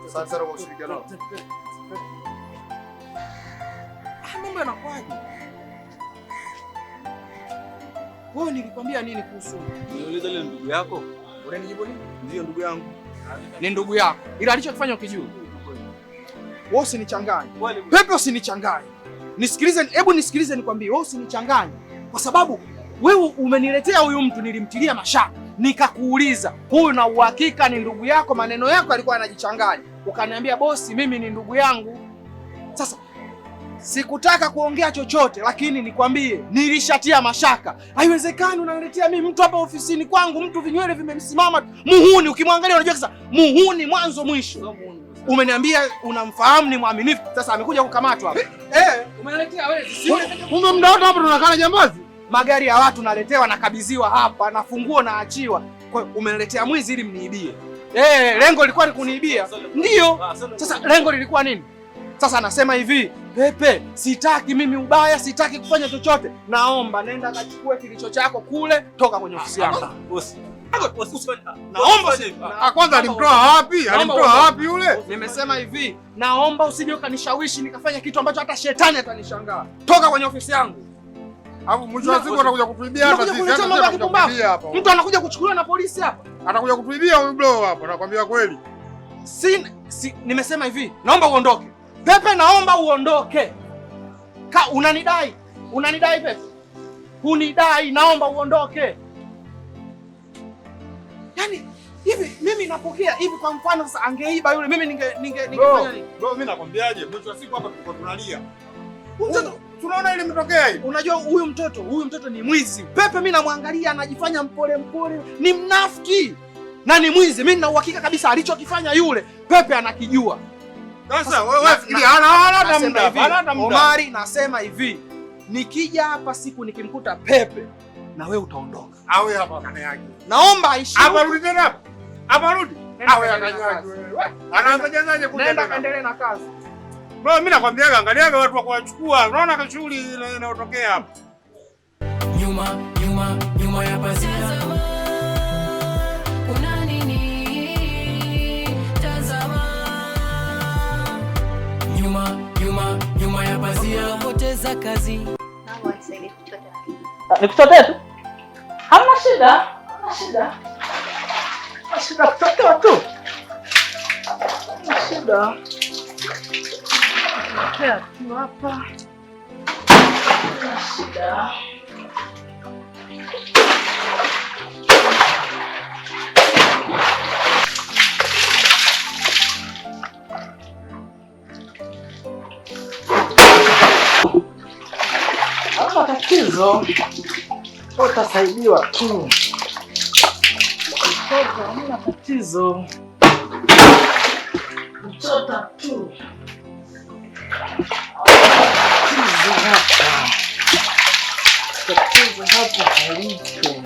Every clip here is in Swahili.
Asante sana kwa ushirikiano. Mambo yanakwaje? Wewe nilikwambia nini kuhusu? Niuliza ile ndugu yako. Unanijibu nini? Ndio ndugu yangu. Ni ndugu yako. Ila alichokifanya ukijua. Wewe usinichanganye. Pepe usinichanganye. Nisikilize, hebu nisikilize nikwambie, wewe usinichanganye. Kwa sababu wewe umeniletea huyu mtu nilimtilia mashaka. Nikakuuliza, huyu na uhakika ni ndugu yako? Maneno yako yalikuwa yanajichanganya. Ukaniambia bosi, mimi ni ndugu yangu. Sasa sikutaka kuongea chochote, lakini nikwambie nilishatia mashaka. Haiwezekani unaniletea mimi mtu hapa ofisini kwangu, mtu vinywele vimemsimama, muhuni, ukimwangalia unajua sasa muhuni mwanzo mwisho. Umeniambia unamfahamu, ni mwaminifu. Sasa amekuja kukamatwa hapa. Umeniletea wewe. Kumbe muda wote hapa tunakaa jambazi. Magari ya watu naletewa, nakabidhiwa hapa, na funguo naachiwa. Kwa hiyo umeniletea mwizi ili mniibie. Lengo lilikuwa ni kuniibia. Ndio. Sasa lengo lilikuwa nini? Sasa anasema hivi, Pepe, sitaki mimi ubaya, sitaki kufanya chochote. Naomba nenda kachukue kilicho chako kule, toka kwenye ofisi yangu. Bosi. Naomba kwanza alimtoa wapi? Alimtoa wapi yule? Nimesema hivi, naomba usije ukanishawishi nikafanya kitu ambacho hata shetani atanishangaa. Toka kwenye ofisi yangu. Hapo mwisho wa siku anakuja kutuibia hapa sisi. Mtu anakuja kuchukuliwa na polisi hapa. Atakuja kutuibia huyu bro hapa, nakwambia kweli. Nimesema hivi, naomba uondoke. Pepe, naomba uondoke. Unanidai? Unanidai Pepe? Hunidai, naomba uondoke. Yaani hivi mimi napokea hivi, kwa mfano sasa angeiba yule, mimi ningefanya nini? Bro, mimi nakwambiaje, mwisho wa siku hapa tulikuwa tunalia. Mtoto tunaona ile imetokea hii. Unajua huyu mtoto ni mwizi. Pepe mimi namwangalia anajifanya mpole, ni mnafiki. Na ni mwizi. Mimi nina uhakika kabisa alichokifanya yule Pepe anakijua. Sasa wewe fikiria hana muda. Omari, nasema hivi, nikija hapa siku nikimkuta Pepe na wewe utaondoka. Awe hapa kanyaji. Naomba aishi. Hapa rudi tena hapa. Hapa rudi. Awe kanyaji wewe. Anaanza jazaje kuja tena? Nenda kaendelee na kazi. Bro, mimi nakwambiaga angaliaga watu wa kuwachukua. Unaona ka shughuli inayotokea hapa. Nyuma ya pazia. Kuna nini? Tazama. Nyuma ya pazia. Poteza kazi. Naomba nisaidie kuchota. Nikuchotee tu? Hamna shida. Shida kuchota tu. Shida. Hapa. Shida. Hapa tatizo. Utasaidiwa tu. Hamna tatizo. Mchota tu. Tatizo hapa halipo.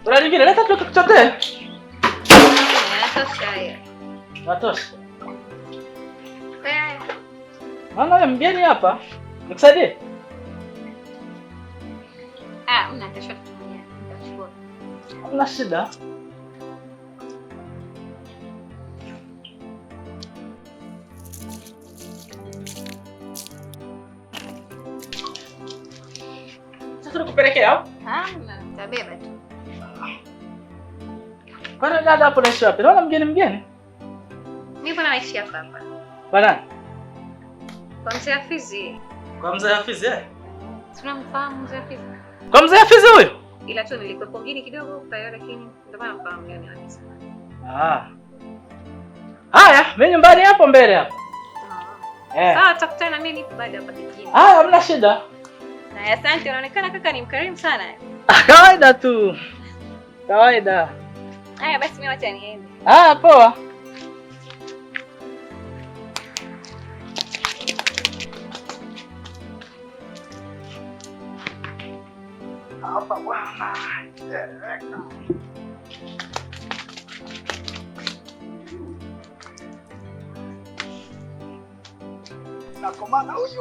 Bora nyingine leta tu kuchotee. Natosha. Mama wewe mgeni hapa. Nikusaidie? Mna kesho tutumia. Nitachukua. Hamna shida. Sasa nikupelekea? Nitabeba tu. Kwani dada hapo naishi wapi? Naona mgeni. Mimi naishi hapa. Bana. Kwa mzee Hafizi. Kwa mzee Hafizi eh? Tunamfahamu mzee Hafizi. Kwa mzee Hafizi huyo? Ila tu nilikuwa mjini kidogo kwa hiyo, lakini ndio maana nafahamu mgeni Hafizi. Haya, mimi nyumbani hapo mbele hapo. Sawa, tutakutana mimi nipo baada hapa kijijini. Hamna shida. Na asante, unaonekana kaka ni mkarimu sana. Kawaida tu. Kawaida. Haya basi mimi wacha niende. Poa. Hapa bwana. Nakomana huyu.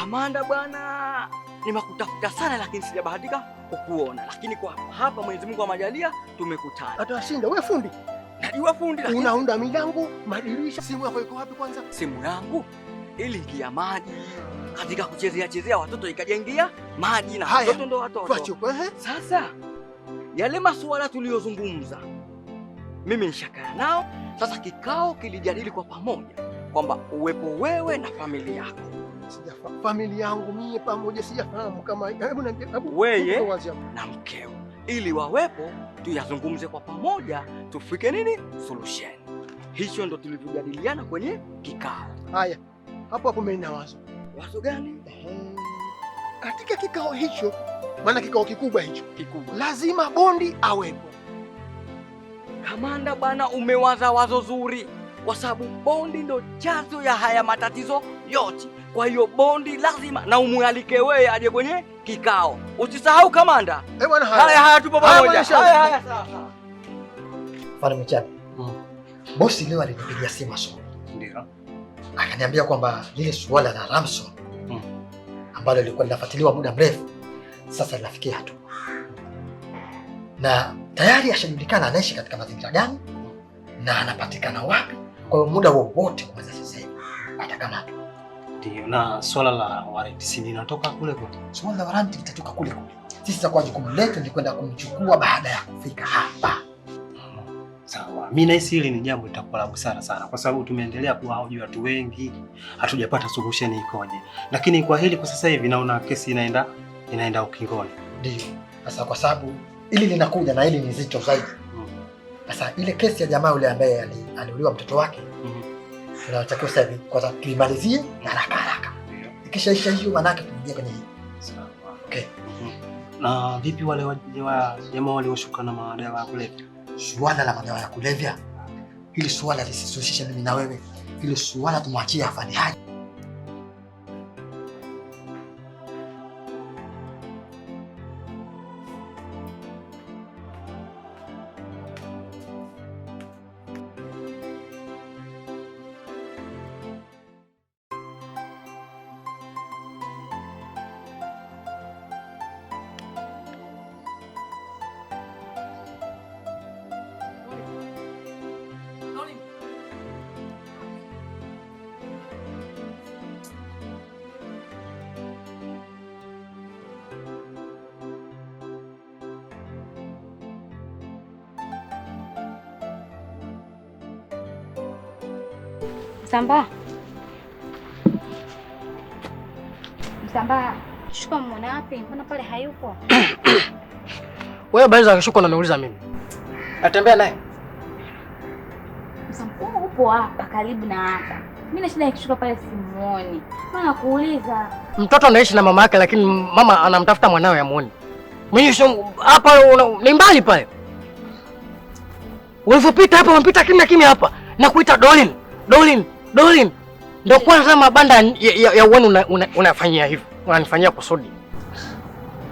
Kamanda bwana, nimekutafuta sana lakini sijabahatika kukuona. Lakini kwa hapa Mwenyezi Mungu amajalia tumekutana. Atashinda wewe fundi. Najua fundi lakini unaunda milango, madirisha. Simu yako iko wapi kwanza? Simu yangu iliingia maji. Katika kuchezea watoto ikajengia maji na watoto ndo watoto. Sasa yale masuala tuliyozungumza mimi nishakaa nao. Sasa kikao kilijadili kwa pamoja kwamba uwepo wewe na familia yako. Sijafahamu familia yangu mimi pamoja, sijafahamu kama hebu niambie wewe na mkeo ili wawepo tuyazungumze kwa pamoja tufike nini solution. Hicho ndo tulivyojadiliana kwenye kikao. Haya, hapo mimi nina wazo. Wazo gani? Katika kikao hicho, maana kikao kikubwa hicho, lazima Bondi awepo. Kamanda bwana, umewaza wazo zuri, kwa sababu Bondi ndo chanzo ya haya matatizo yote. Kwa hiyo Bondi lazima na umualike wewe aje kwenye kikao. Usisahau kamanda. Bwana, haya tupo pamoja. Haya sawa. Mfano mchana. Bosi leo alinipigia simu asubuhi. Ndio. Akaniambia kwamba lile suala la Ramson ambalo lilikuwa linafuatiliwa muda mrefu sasa linafikia hatua. Na tayari ashajulikana anaishi katika mazingira gani na anapatikana wapi. Kwa hiyo muda wowote kuanzia sasa hivi atakamatwa. Ndio. Na swala la warrant si linatoka kule kule. Swala la warrant litatoka kule kule. Sisi tutakuwa jukumu letu ni kwenda kumchukua baada ya kufika hapa. Sawa. Mimi nahisi hili ni jambo litakuwa la busara sana kwa sababu tumeendelea kuwahoji watu wengi, hatujapata solution ikoje. Lakini kwa hili kwa sasa hivi naona kesi inaenda ukingoni. Ndio. Sasa kwa sababu hili linakuja na hili ni zito zaidi. Sasa ile kesi ya jamaa yule ambaye aliuliwa mtoto wake. Tunatakiwa sasa hivi kwanza tuimalizie haraka. Ikishaisha hiyo manake tuingie kwenye hii. Sawa. Okay. Na vipi wale jamaa walioshuka na madawa ya kulevya? Suala la madawa ya kulevya, hili suala lisisihusishe mimi na wewe. Hili suala tumwachie afanye haja. Msambaa, shuka muone wapi? Mbona pale hayupo? Wewe bado unashuka unaniuliza mimi. Atembea naye. Msambaa upo hapa karibu na hapa. Mimi na shida nikishuka pale simuoni. Mbona nakuuliza? Mtoto anaishi na mama yake lakini mama anamtafuta mwanawe amuone. Mimi hapa ni mbali pale. Ulipopita hapa unapita kimya hapa na kuita Dolin. Ndio kwanza mabanda ya uone unafanyia hivyo. Unanifanyia kusudi.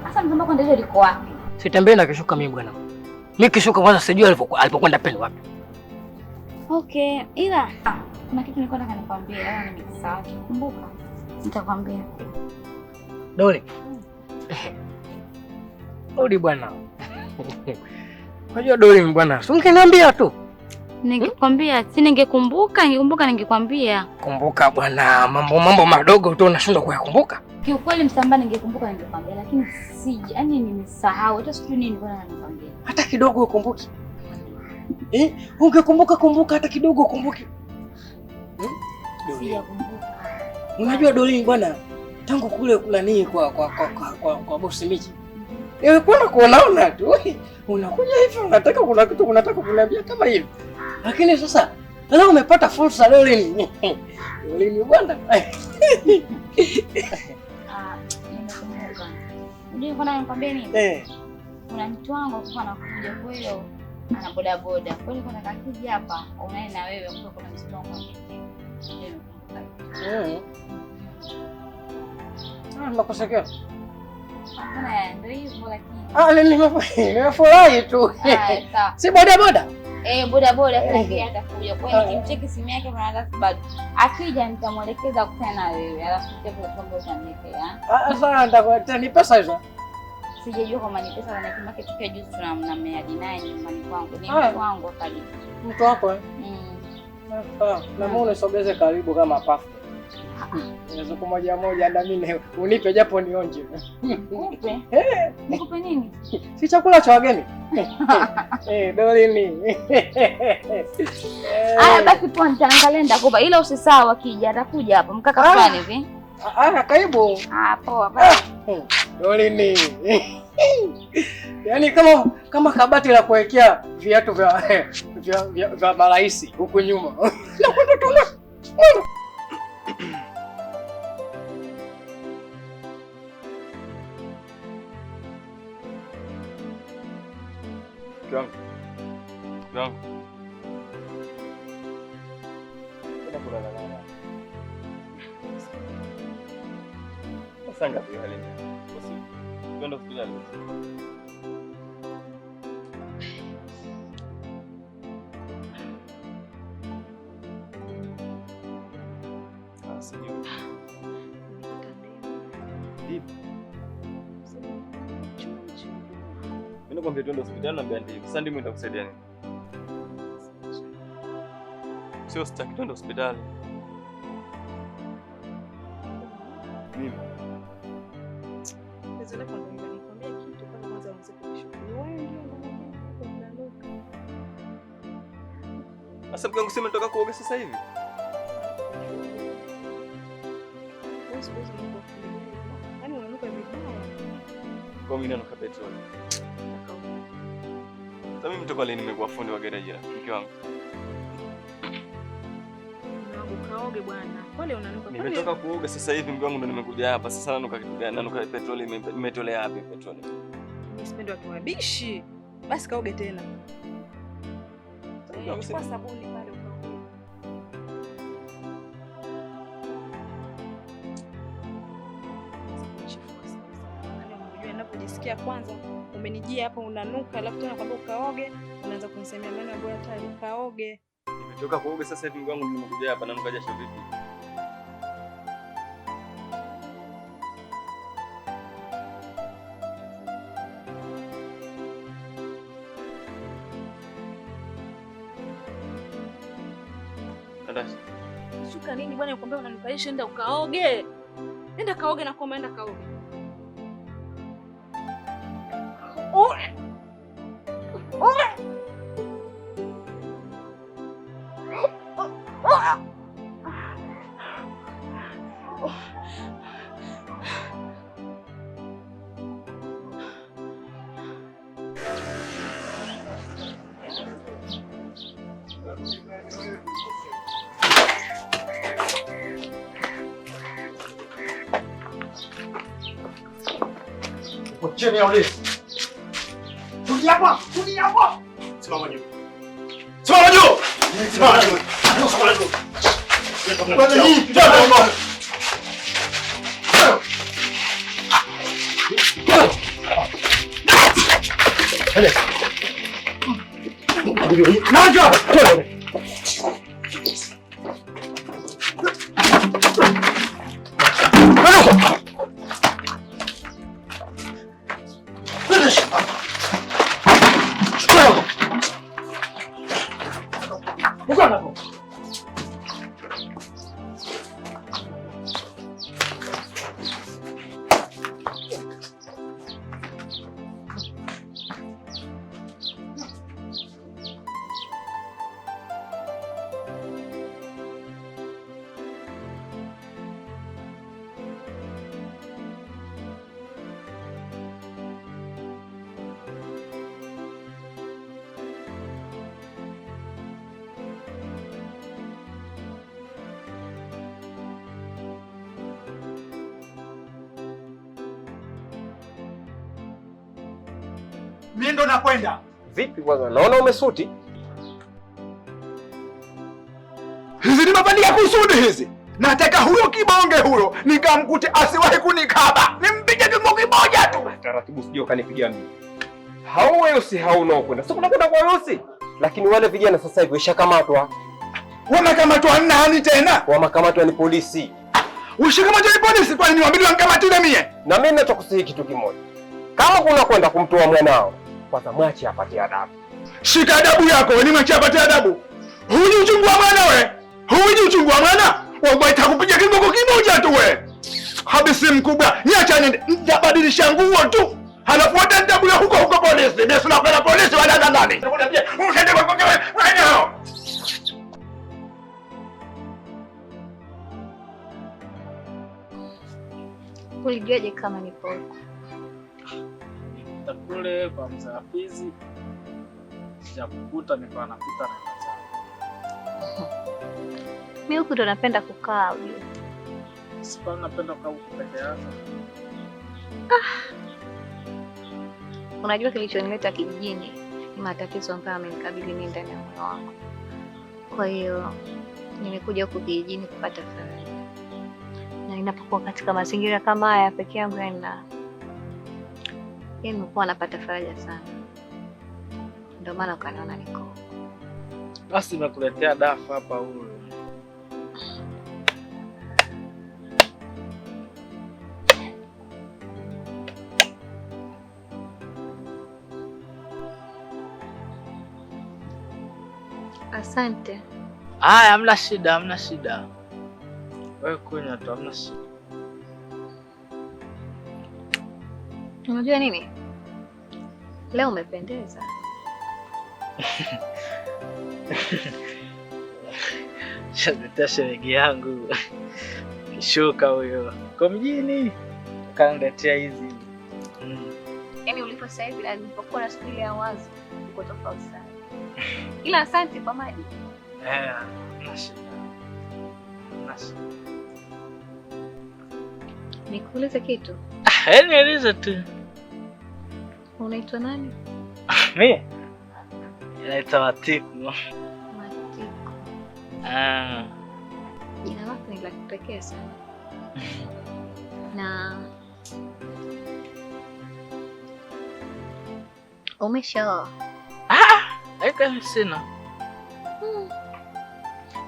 Sasa mzamba kwa ndio liko wapi? Sitembei na kishuka mimi bwana. Mimi kishuka kwanza sijui alipokwenda pale wapi. Okay, ila kuna kitu nilikuwa nataka nikwambie, au nimesahau. Kumbuka. Nitakwambia. Dolin. Odi bwana. Unajua Dolin bwana, ungeniambia tu. Ningekwambia, si ningekumbuka ningekwambia. Kumbuka bwana, mambo madogo tu unashindwa kuyakumbuka. Kiukweli Msambaa ningekumbuka ningekwambia, lakini yaani nimesahau. Hata sijui nini bwana nanikwambia. Hata kidogo ukumbuki. Ungekumbuka hata kidogo ukumbuki. Sijakumbuka. Unajua Dolin bwana, tangu kule nani kwa bosi Michi. Nilikuwa nakuona tu. Unakuja hivi unataka kuna kitu unataka kuniambia kama hivi. Lakini sasa leo umepata fursa Dolin. Dolin bwana. Nimekumbuka. Ndio bwana nikwambia nini? Kuna mtu wangu alikuwa anakuja kwa hiyo ana bodaboda. Kwa hiyo kuna kakiji hapa unaye na wewe kwa kuna msimamo mwingine. Nakusikia. Hapana, ndio hivyo lakini. Nimefurahi tu. Si bodaboda? Bodaboda kila atakuja. Kwa hiyo nikimcheki simu yake kuna bado. Akija nitamwelekeza kukutana na wewe. Alafu kwamba utamlekea. Sasa nitakuletea ni pesa hizo. Sijajua kama ni pesa na kimake tukia juzi tuna mmeadi naye nyumbani kwangu. Ni mtu wangu karibu. Mtu wako na mbona usogeze karibu kama pafu. Unaweza kumoja moja na mimi unipe japo nionje. Nikupe? Nikupe nini? Si chakula cha wageni. Dolini. Basi poa nitaangalia nitakupa. Ila usisahau akija atakuja hapa mkaka fulani hivi. Karibu. Poa basi. Dolini. Yaani kama kabati la kuwekea viatu vya maraisi huko nyuma. Nakwenda tuna. Yangu. Sasa ngapi hali ni? Kwenda hospitali. Sijui. Mimi nakwambia twende hospitali na mbandi. Sasa ndimo nitakusaidia nini? Sio sitaki twende hospitali. Mimi. Ndio nikwambia kitu kama kwanza uanze kushukuru. Wewe ndio unaondoka. Sasa mkangu sema nitoka kuoga sasa hivi. Yaani unanuka vibaya. Kwa mimi nanuka petroli. Sasa mimi mtoka leo nimekuwa fundi wa gereji mke wangu. Kaoge bwana. Pole unanuka. Nimetoka kuoga sasa hivi mke wangu ndo nimekuja hapa. Sasa nanuka kitu gani? Nanuka petroli imetolea wapi petroli? Mimi sipendi watu wabishi. Basi kaoge tena. Chukua sabuni pale ukaoge. Unajua ninapojisikia kwanza umenijia hapa unanuka alafu tena kwamba ukaoge unaanza kunisemea maneno ya bora tayari kaoge. Nimetoka kuoga sasa hivi mke wangu nimekuja hapa nanuka jasho vipi? Shuka nini bwana nikwambia unanukaisha nenda ukaoge. Nenda kaoge na koma nenda kaoge. Chini ya ulinzi. Tulia hapa, tulia hapa. Simama juu. Simama juu. Simama juu. Simama juu. Kwanza hii kijana. Naja. Mimi ndo nakwenda. Vipi kwanza? Naona umesuti. Hizi ni mabandia kusudi hizi. Nataka huyo kibonge huyo nikamkute asiwahi kunikaba. Nimpige kimo kimoja tu. Taratibu sije ukanipigia mimi. Hao weusi hauna kwenda. Sio kuna kwenda kwa weusi. lakini wale vijana sasa hivi washakamatwa. Wamekamatwa nani tena? Wamekamatwa ni polisi. Ushikamatwa ni polisi, kwani niwaambie wanikamatwe mie? Na mimi ninachokusihi kitu kimoja. Kama kuna kwenda kumtoa mwanao, kwanza mwache apate adabu. Shika adabu yako, wewe ni mwache apate adabu. Huyu uchungu wa mwana wewe. Huyu uchungu wa mwana? Wewe itakupiga kiboko kimoja tu wewe. Habisi mkubwa, niacha nende, nitabadilisha nguo tu. Halafu hata nitakuja huko polisi. Mimi sina kwenda polisi wala nani. Nakwambia, usiende kwa wewe hao. Ulijuaje kama nipo huko? Kule kwa mzee Hafizi. Sijakukuta, nilikuwa napita na kazaa. Mimi huku ndo napenda kukaa ujue. Sipa napenda kukaa huku peke yako. Unajua kilichonileta kijijini ni matatizo ambayo amenikabili mimi ndani ya moyo wangu. Kwa hiyo nimekuja huku kijijini kupata faraja. Na ninapokuwa katika mazingira kama haya peke yangu nimekuwa napata faraja sana. Ndio maana ukaniona niko. Basi nimekuletea dafu hapa huyu. Asante. Haya, hamna shida, hamna shida. Wewe kunywa tu, hamna shida. Unajua nini? Leo umependeza. Shazetea shemeji yangu. Kishuka huyo. Kwa mjini. Kaniletea hizi. Yaani ulipo sasa hivi na nilipokuwa na siku ile ya wazi uko tofauti sana. Ila asante kwa maji. Hamna shida. Hamna shida. Nikuulize kitu? Niulize tu. Unaitwa nani? Mimi? Naitwa Matiku. Matiku. Jina lako ni la kipekee sana. Na umeshaoa? Haika sina.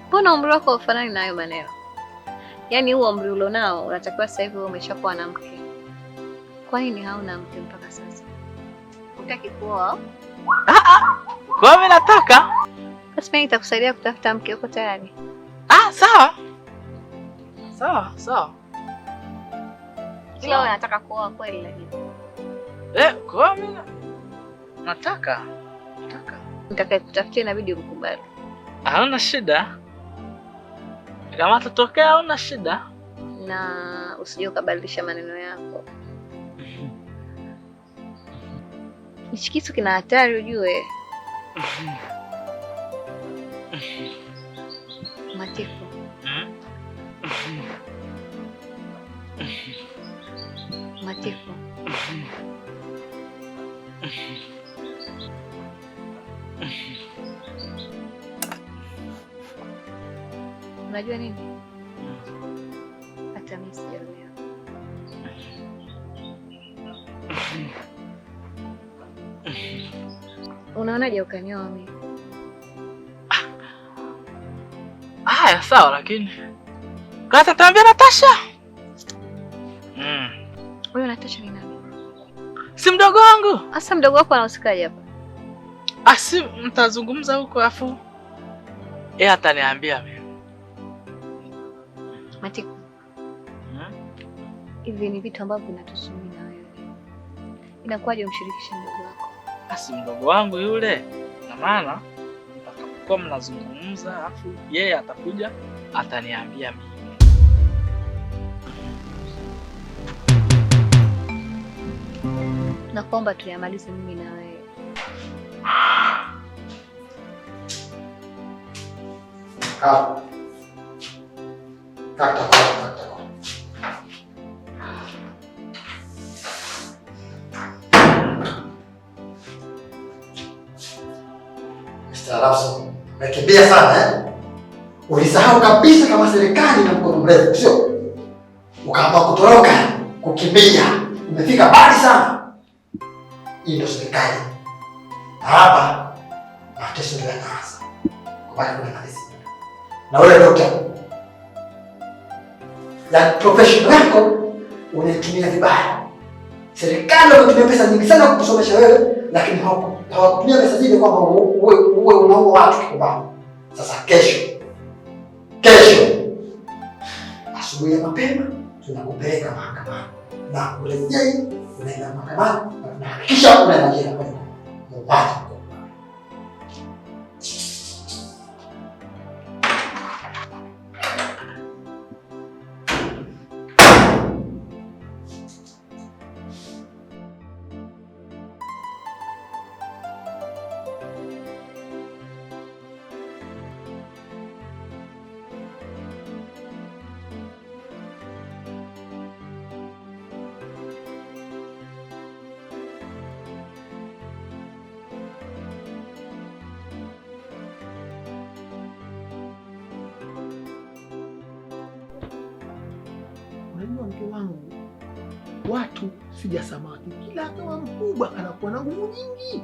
Mbona umri wako ufanani na hayo maneno? Yaani huo umri ulionao unatakiwa sasa hivi umeshakuwa na mke. Kwa nini hauna mke mpaka sasa? Hutaki kuoa? Kwa mimi nataka. Basi mimi nitakusaidia kutafuta mke, uko tayari? Sawa. Sawa, sawa. Ila wewe unataka kuoa kweli lakini. Kwa mimi nataka. Nitakayekutafutia inabidi umkubali. Hauna shida. Kama tatokea hauna shida. Na usije ukabadilisha maneno yako. Hichi kitu kina hatari ujue. Matiku. Matiku. Unajua nini? Hata mimi sijaelewa. Unaonaje ukanioa mimi? Haya sawa, lakini kata tambia Natasha. Huyo Natasha ni nani? Si mdogo wangu. Asa mdogo wako anahusikaje hapa? Si mtazungumza huko afu ataniambia mimi. Matiku. Hivi ni vitu ambavyo vinatuhusu mimi na wewe. Inakuwaje umshirikishe mdogo wako? Si mdogo wangu yule. Na maana mtakapokuwa mnazungumza afu yeye atakuja ataniambia mimi. Nakuomba tuyamalize mimi na wewe. Mr. Rapson, umekimbia sana Ulisahau kabisa kama serikali na mkono mrefu, sio? Ukaamua kutoroka, kukimbia. Umefika mbali sana. Hii ndio serikali. Hapa mateso ndio yanaanza. Kwa maana kuna malezi. Na wewe dokta, ya professional yako unaitumia vibaya. Serikali wametumia pesa nyingi sana kukusomesha wewe, lakini hawakutumia pesa zile kwamba uwe unaua watu kikubwa. Sasa kesho asubuhi ya mapema tunakupeleka mahakamani na urejee, unaenda mahakamani na hakikisha unaenda jela kwa upate. Unajua mke wangu, watu sija samaki, kila akawa mkubwa anakuwa na nguvu nyingi.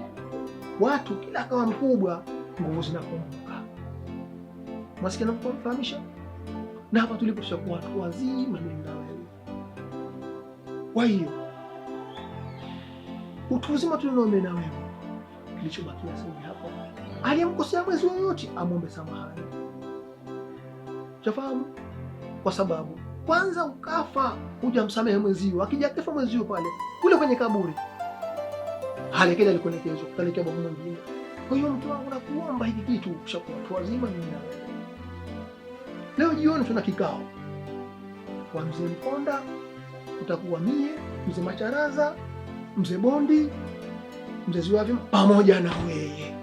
Watu kila akawa mkubwa nguvu zinapunguka. Masikia na kufahamisha? Na hapa tuliposhakuwa watu wazima mimi na wewe. Kwa hiyo utu uzima tulionao mimi na wewe, kilichobakia sasa hapo, aliyemkosea mwezi yoyote amwombe samahani. Chafahamu? Kwa sababu kwanza ukafa hujamsamehe mwenzio, akija kufa mwenzio pale kule kwenye kaburi halekele alikoelekezwa kuelekea babu mwingine. Kwa hiyo mtu wangu, nakuomba hiki kitu, ushakuwa watu wazima mimi na wewe. Leo jioni tuna kikao kwa mzee Mkonda, utakuwa mie, mzee Macharaza, mzee Bondi, mzee Ziwavi pamoja na wewe.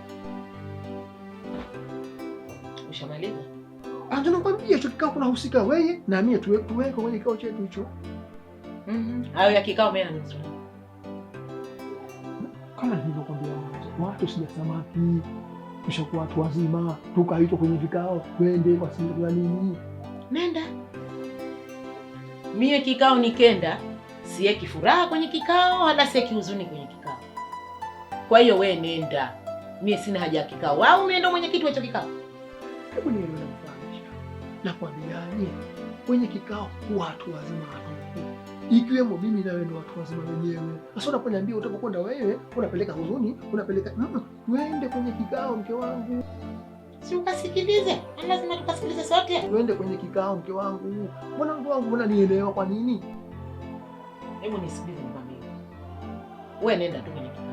Ushamaliza? Anza nakwambia hicho kikao kuna husika wewe na mimi tuweke kwenye kikao chetu hicho. Hayo ya kikao mimi na nzuri. Kama nilivyokuambia watu sija samaki, tushakuwa watu wazima, tukaitwa kwenye vikao, twende kwa sababu ya nini? Nenda. Mie kikao nikenda, sieki furaha kwenye kikao wala sieki huzuni kwenye kikao. Kwa hiyo wewe nenda. Mie sina haja ya kikao. Au mimi ndo mwenyekiti wa hicho kikao? Hebu nielewe nakufahamisha. Nakwambiaje? Kwenye kikao watu wazima watu. Ikiwemo mimi na wewe ndo watu wazima wenyewe. Sasa unaponiambia utapokwenda wewe, unapeleka huzuni, unapeleka twende kwenye kikao mke wangu. Si ukasikilize? Lazima tukasikilize sote. Twende kwenye kikao mke wangu. Mwanangu wangu, mbona nielewa kwa nini? Hebu nisikilize nikwambie. Wewe nenda tu kwenye kikao.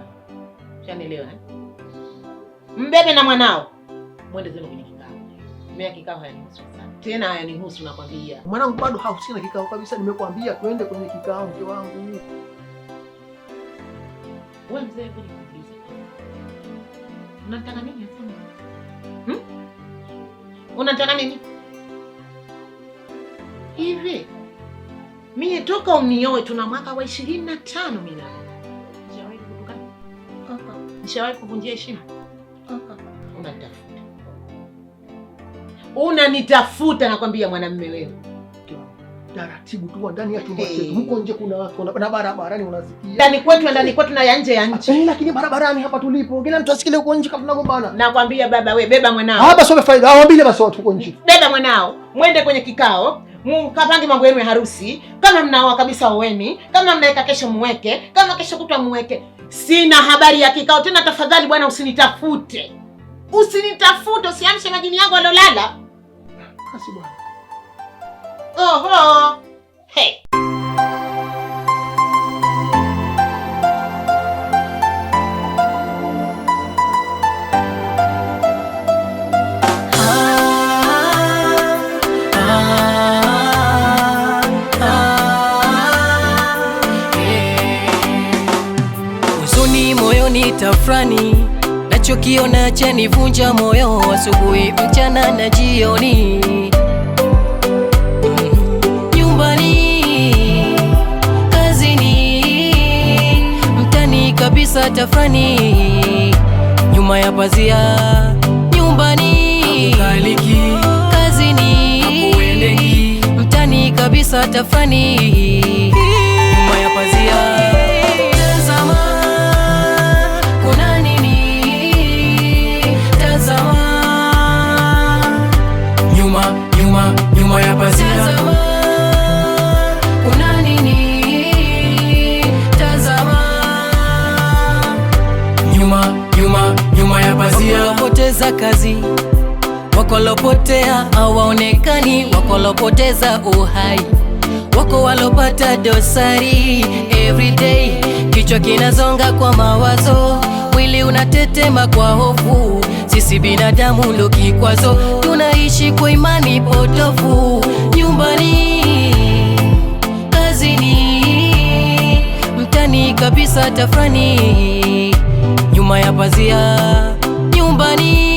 Ushanielewa eh? Mbebe na mwanao. Mwende zenu kwenye kikao. Mimi kikao hayanihusu sana. Tena hayanihusu nakwambia. Mwanangu bado hahusiki na kikao kabisa, nimekuambia twende kwenye kikao mke wangu. Wewe mzee, hebu nikuulize. Unataka nini afanye? Unataka nini? Hivi mimi toka unioe tuna mwaka wa 25 mimi na wewe. Nishawahi kutukana? Nishawahi kuvunjia heshima? Unanitafuta nakwambia mwanamume wewe. Taratibu tu ndani ya chumba chetu. Huko nje kuna watu na barabarani unasikia. Ndani kwetu na ya nje ya nchi. Lakini barabarani hapa tulipo, kila mtu asikile huko nje kama tunagombana. Nakwambia baba wewe, beba mwanao. Hapa sio faida. Waambie basi watu huko nje. Beba mwanao, mwende kwenye kikao, mkapange mambo yenu ya harusi. Kama mnaoa kabisa oweni, kama mnaweka kesho muweke, kama kesho kutwa muweke. Sina habari ya kikao tena, tafadhali bwana usinitafute. Usinitafute, usiamshe majini yangu alolala. Kasi bwana. Oho. Hey. Huzuni moyoni tafrani, nachokiona chanivunja moyo, asubuhi mchana na jioni. Nyumbani, kazini, mtani kabisa tafrani, nyuma ya pazia. Nyumbani, kazini, mtani kabisa tafrani, nyuma ya pazia. wamemaliza kazi, wako walopotea hawaonekani, wako walopoteza uhai, wako walopata dosari. Everyday kichwa kinazonga kwa mawazo, mwili unatetema kwa hofu. Sisi binadamu ndo kikwazo, tunaishi kwa imani potofu. Nyumbani, kazini, mtani kabisa tafrani, nyuma ya pazia. Nyumbani,